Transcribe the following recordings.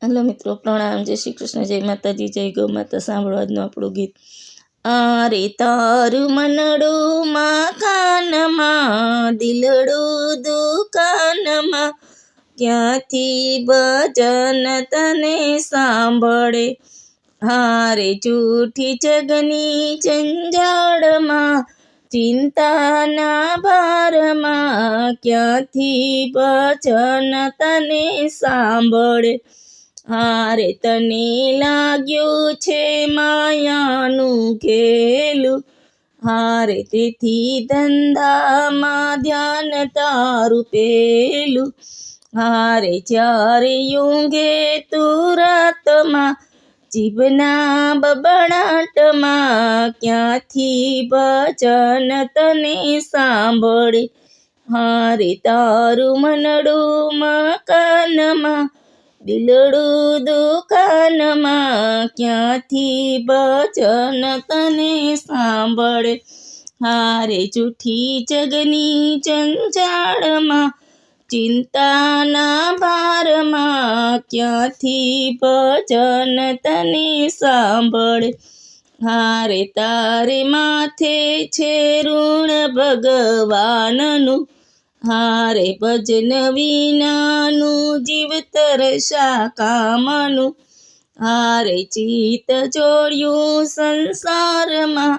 Hello मित्रों, प्रणाम। जय श्री कृष्ण, जय माताजी, जय गौ माता। सांभळो આજનું આપણું ગીત। आरे तारू मनडू मकाનમાં, दिलडू दुकाનમાં, ક્યાંથી ભજન તને સાંભળે। હારે જૂઠી જગની જંજાળમાં, ચિંતાના ભારમાં, ક્યાંથી ભજન તને સાંભળે। હારે તને લાગ્યું છે માયાનું ઘેલું, હારે તેથી ધંધામાં ધ્યાન તારું પેલું। હારે જ્યારે ઊંઘે તું રાતમાં, જીભના બબડાટમાં, ક્યાંથી ભજન તને સાંભળે। હારે તારું મનડું મકાનમાં, દિલડું દુકાનમાં, ક્યાંથી ભજન તને સાંભળે। હારે જૂઠી જગની જંજાળમાં, ચિંતાના ભારમાં, ક્યાંથી ભજન તને સાંભળે। હારે તારે માથે છે ઋણ ભગવાનનું, હારે ભજન વિનાનું જીવતર શા કામનું। હારે ચિત્ત જોડ્યું સંસારમાં,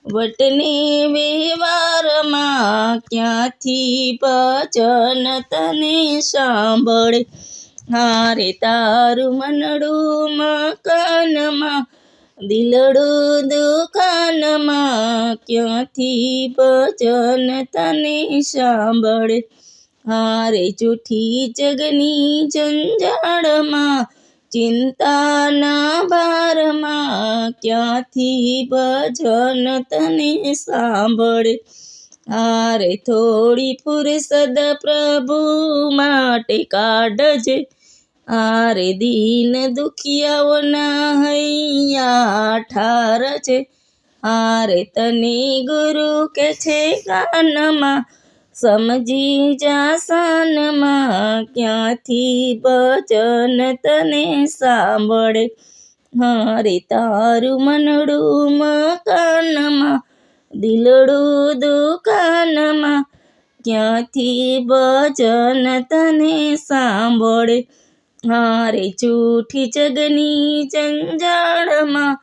વટને વ્યવહારમાં, ક્યાંથી ભજન તને સાંભળે। હારે તારું મનડું મકાનમાં, દિલડું દુકાનમાં, ક્યાંથી ભજન તને સાંભળે। હારે જૂઠી જગની જંજાળમાં, ચિંતાના ભારમાં, ક્યાંથી ભજન તને સાંભળે। હારે થોડી ફુરસદ પ્રભુ માટે કાઢજે, હારે દીન દુખિયાઓના હૈયા ઠારજે। હારે તને ગુરુ કે છે કાનમાં, સમજી જા સાનમાં, ક્યાંથી ભજન તને સાંભળે। હારે તારું મનડું મકાનમાં, દિલડું દુકાનમાં, ક્યાંથી ભજન તને સાંભળે। હારે જૂઠી જગની જંજાળમાં,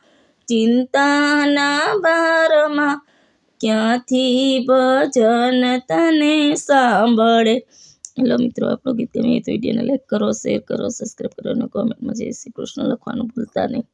ચિંતાના ભારમાં, ક્યાંથી ભજન તને સાંભળે। હેલો મિત્રો, આપણું ગીત ગમે તો વિડીયોને લાઈક કરો, શેર કરો, સબસ્ક્રાઈબ કરો અને કોમેન્ટમાં જય શ્રી કૃષ્ણ લખવાનું ભૂલતા નહીં।